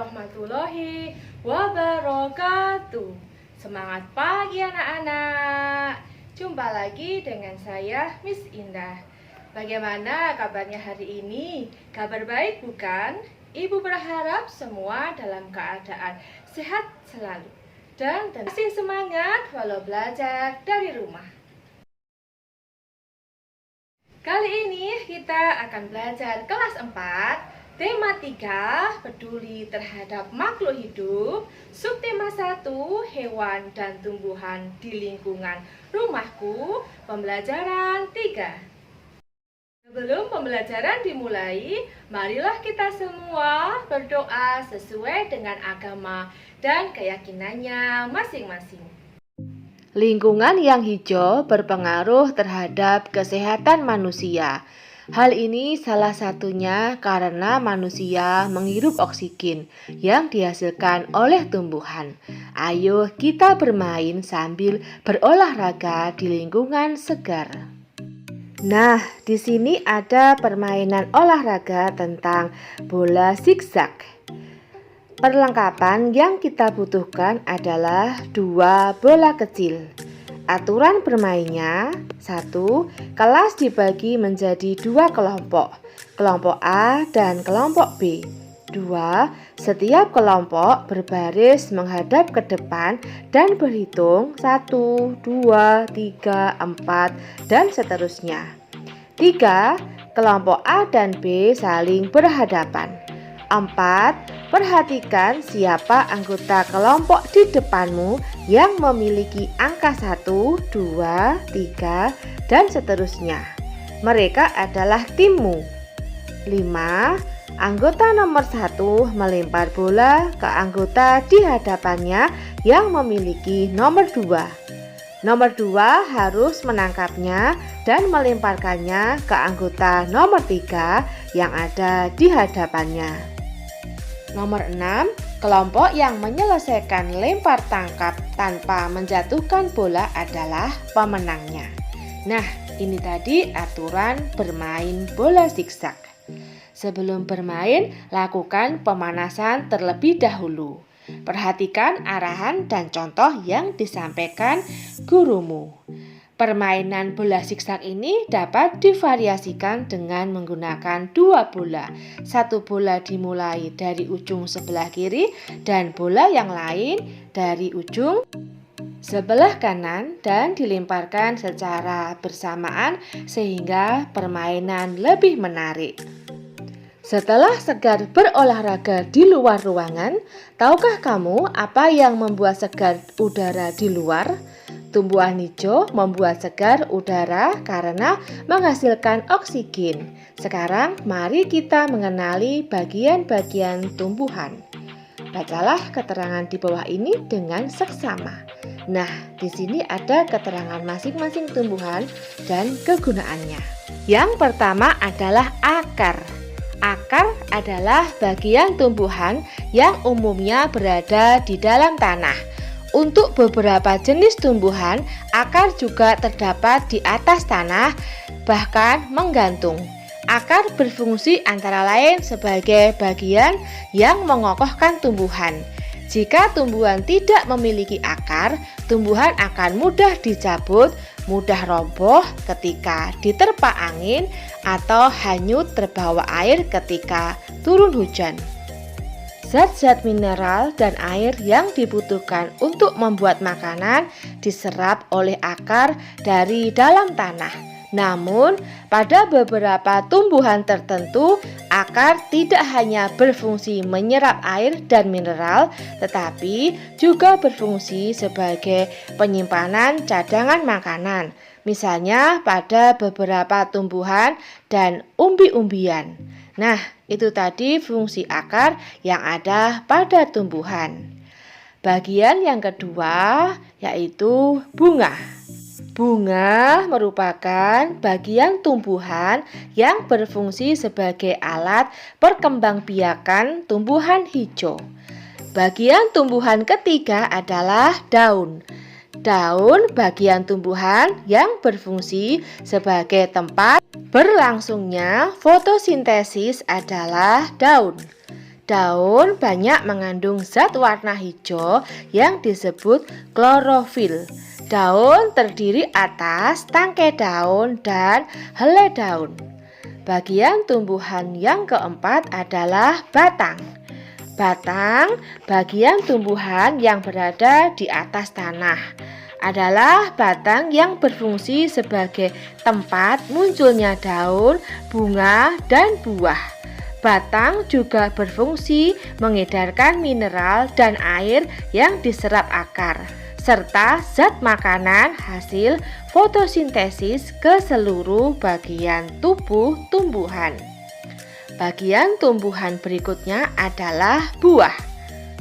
warahmatullahi wabarakatuh. Semangat pagi anak-anak. Jumpa lagi dengan saya Miss Indah. Bagaimana kabarnya hari ini? Kabar baik bukan? Ibu berharap semua dalam keadaan sehat selalu dan masih semangat walau belajar dari rumah. Kali ini kita akan belajar kelas 4, tema 3, peduli terhadap makhluk hidup, subtema 1, hewan dan tumbuhan di lingkungan rumahku, pembelajaran 3. Sebelum pembelajaran dimulai, marilah kita semua berdoa sesuai dengan agama dan keyakinannya masing-masing. Lingkungan yang hijau berpengaruh terhadap kesehatan manusia. Hal ini salah satunya karena manusia menghirup oksigen yang dihasilkan oleh tumbuhan. Ayo kita bermain sambil berolahraga di lingkungan segar. Nah, di sini ada permainan olahraga tentang bola zigzag. Perlengkapan yang kita butuhkan adalah 2 bola kecil. Aturan bermainnya: 1. Kelas dibagi menjadi 2 kelompok, kelompok A dan kelompok B. 2. Setiap kelompok berbaris menghadap ke depan dan berhitung 1, 2, 3, 4, dan seterusnya. 3. Kelompok A dan B saling berhadapan. 4. Perhatikan siapa anggota kelompok di depanmu yang memiliki angka 1, 2, 3, dan seterusnya. Mereka adalah timmu. 5. Anggota nomor 1 melempar bola ke anggota di hadapannya yang memiliki nomor 2. Nomor 2 harus menangkapnya dan melemparkannya ke anggota nomor 3 yang ada di hadapannya. Nomor 6, kelompok yang menyelesaikan lempar tangkap tanpa menjatuhkan bola adalah pemenangnya. Nah, ini tadi aturan bermain bola zigzag. Sebelum bermain, lakukan pemanasan terlebih dahulu. Perhatikan arahan dan contoh yang disampaikan gurumu. Permainan bola zigzag ini dapat divariasikan dengan menggunakan 2 bola. 1 bola dimulai dari ujung sebelah kiri dan bola yang lain dari ujung sebelah kanan dan dilemparkan secara bersamaan sehingga permainan lebih menarik. Setelah segar berolahraga di luar ruangan, tahukah kamu apa yang membuat segar udara di luar? Tumbuhan hijau membuat segar udara karena menghasilkan oksigen. Sekarang mari kita mengenali bagian-bagian tumbuhan. Bacalah keterangan di bawah ini dengan seksama. Nah, di sini ada keterangan masing-masing tumbuhan dan kegunaannya. Yang pertama adalah akar. Akar adalah bagian tumbuhan yang umumnya berada di dalam tanah. Untuk beberapa jenis tumbuhan, akar juga terdapat di atas tanah, bahkan menggantung. Akar berfungsi antara lain sebagai bagian yang mengokohkan tumbuhan. Jika tumbuhan tidak memiliki akar, tumbuhan akan mudah dicabut, mudah roboh ketika diterpa angin, atau hanyut terbawa air ketika turun hujan. Zat-zat mineral dan air yang dibutuhkan untuk membuat makanan diserap oleh akar dari dalam tanah. Namun, pada beberapa tumbuhan tertentu, akar tidak hanya berfungsi menyerap air dan mineral, tetapi juga berfungsi sebagai penyimpanan cadangan makanan. Misalnya pada beberapa tumbuhan dan umbi-umbian. Nah, itu tadi fungsi akar yang ada pada tumbuhan. Bagian yang kedua yaitu bunga. Bunga merupakan bagian tumbuhan yang berfungsi sebagai alat perkembangbiakan tumbuhan hijau. Bagian tumbuhan ketiga adalah daun. Daun bagian tumbuhan yang berfungsi sebagai tempat berlangsungnya fotosintesis adalah daun. Daun banyak mengandung zat warna hijau yang disebut klorofil. Daun terdiri atas tangkai daun dan helai daun. Bagian tumbuhan yang keempat adalah batang. Batang, bagian tumbuhan yang berada di atas tanah, adalah batang yang berfungsi sebagai tempat munculnya daun, bunga, dan buah. Batang juga berfungsi mengedarkan mineral dan air yang diserap akar, serta zat makanan hasil fotosintesis ke seluruh bagian tubuh tumbuhan. Bagian tumbuhan berikutnya adalah buah.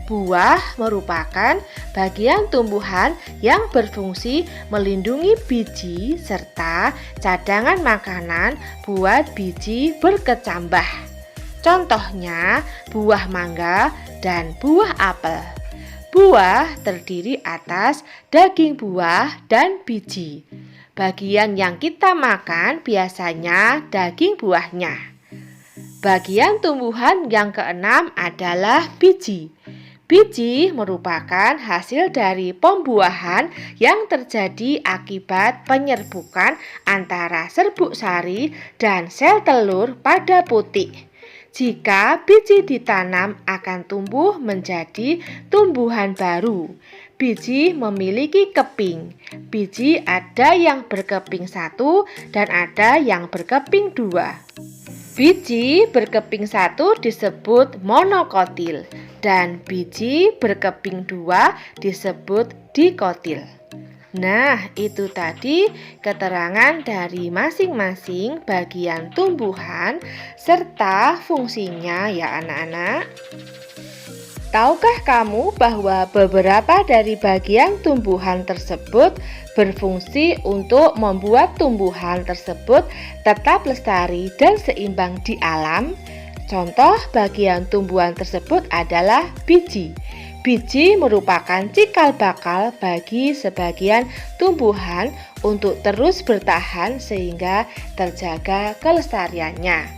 Buah merupakan bagian tumbuhan yang berfungsi melindungi biji serta cadangan makanan buat biji berkecambah. Contohnya buah mangga dan buah apel. Buah terdiri atas daging buah dan biji. Bagian yang kita makan biasanya daging buahnya. Bagian tumbuhan yang keenam adalah biji. Biji merupakan hasil dari pembuahan yang terjadi akibat penyerbukan antara serbuk sari dan sel telur pada putik. Jika biji ditanam akan tumbuh menjadi tumbuhan baru. Biji memiliki keping. Biji ada yang berkeping 1 dan ada yang berkeping 2. Biji berkeping 1 disebut monokotil dan biji berkeping 2 disebut dikotil. Nah, itu tadi keterangan dari masing-masing bagian tumbuhan serta fungsinya ya anak-anak. Tahukah kamu bahwa beberapa dari bagian tumbuhan tersebut berfungsi untuk membuat tumbuhan tersebut tetap lestari dan seimbang di alam? Contoh bagian tumbuhan tersebut adalah biji. Biji merupakan cikal bakal bagi sebagian tumbuhan untuk terus bertahan sehingga terjaga kelestariannya.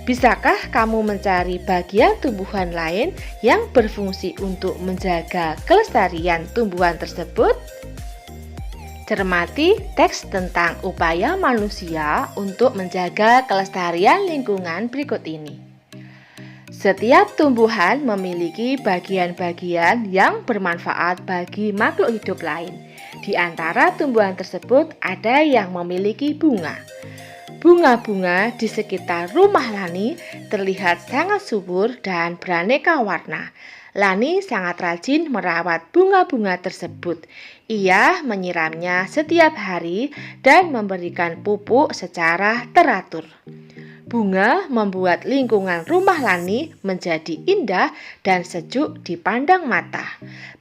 Bisakah kamu mencari bagian tumbuhan lain yang berfungsi untuk menjaga kelestarian tumbuhan tersebut? Cermati teks tentang upaya manusia untuk menjaga kelestarian lingkungan berikut ini. Setiap tumbuhan memiliki bagian-bagian yang bermanfaat bagi makhluk hidup lain. Di antara tumbuhan tersebut ada yang memiliki bunga. Bunga-bunga di sekitar rumah Lani terlihat sangat subur dan beraneka warna. Lani sangat rajin merawat bunga-bunga tersebut. Ia menyiramnya setiap hari dan memberikan pupuk secara teratur. Bunga membuat lingkungan rumah Lani menjadi indah dan sejuk dipandang mata.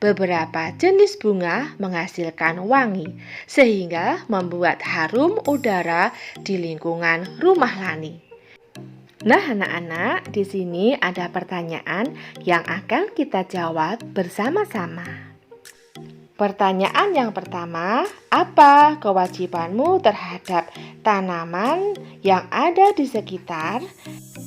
Beberapa jenis bunga menghasilkan wangi, sehingga membuat harum udara di lingkungan rumah Lani. Nah, anak-anak, di sini ada pertanyaan yang akan kita jawab bersama-sama. Pertanyaan yang pertama, apa kewajibanmu terhadap tanaman yang ada di sekitar?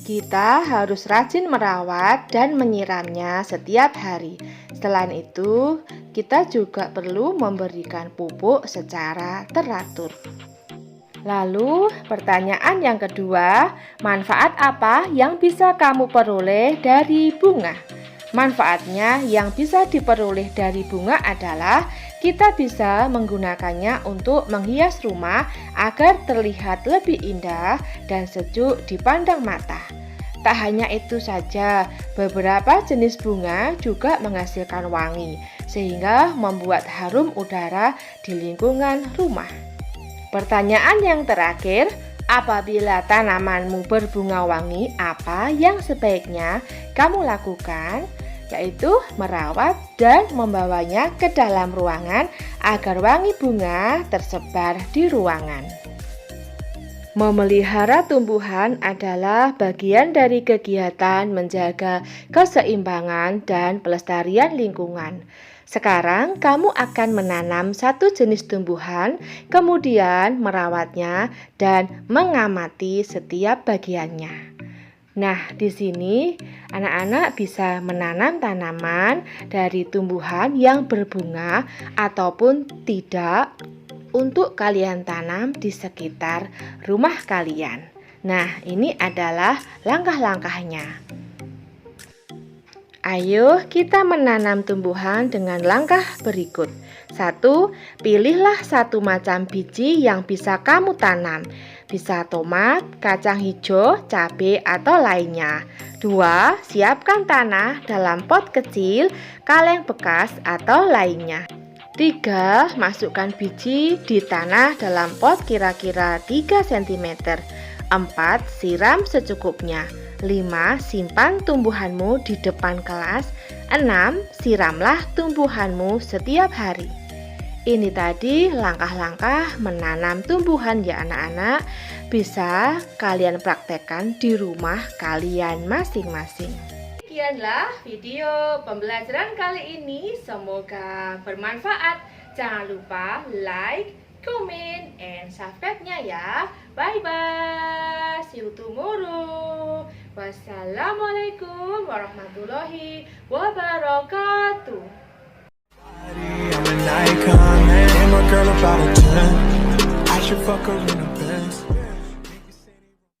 Kita harus rajin merawat dan menyiramnya setiap hari. Selain itu, kita juga perlu memberikan pupuk secara teratur. Lalu, pertanyaan yang kedua, manfaat apa yang bisa kamu peroleh dari bunga? Manfaatnya yang bisa diperoleh dari bunga adalah kita bisa menggunakannya untuk menghias rumah agar terlihat lebih indah dan sejuk dipandang mata. Tak hanya itu saja, beberapa jenis bunga juga menghasilkan wangi, sehingga membuat harum udara di lingkungan rumah. Pertanyaan yang terakhir, apabila tanamanmu berbunga wangi, apa yang sebaiknya kamu lakukan? Yaitu merawat dan membawanya ke dalam ruangan agar wangi bunga tersebar di ruangan. Memelihara tumbuhan adalah bagian dari kegiatan menjaga keseimbangan dan pelestarian lingkungan. Sekarang kamu akan menanam satu jenis tumbuhan, kemudian merawatnya dan mengamati setiap bagiannya. Nah, di sini anak-anak bisa menanam tanaman dari tumbuhan yang berbunga ataupun tidak untuk kalian tanam di sekitar rumah kalian. Nah, ini adalah langkah-langkahnya. Ayo kita menanam tumbuhan dengan langkah berikut. 1. Pilihlah satu macam biji yang bisa kamu tanam. Bisa tomat, kacang hijau, cabai, atau lainnya. 2. Siapkan tanah dalam pot kecil, kaleng bekas, atau lainnya. 3. Masukkan biji di tanah dalam pot kira-kira 3 cm. 4. Siram secukupnya. 5. Simpan tumbuhanmu di depan kelas. 6. Siramlah tumbuhanmu setiap hari. Ini tadi langkah-langkah menanam tumbuhan ya anak-anak. Bisa kalian praktekkan di rumah kalian masing-masing. Sekianlah video pembelajaran kali ini. Semoga bermanfaat. Jangan lupa like, comment, and subscribe-nya ya. Bye-bye. See you tomorrow. Wassalamualaikum warahmatullahi wabarakatuh. I'm an icon, man. I'm a girl about a 10. I should fuck her in a Benz.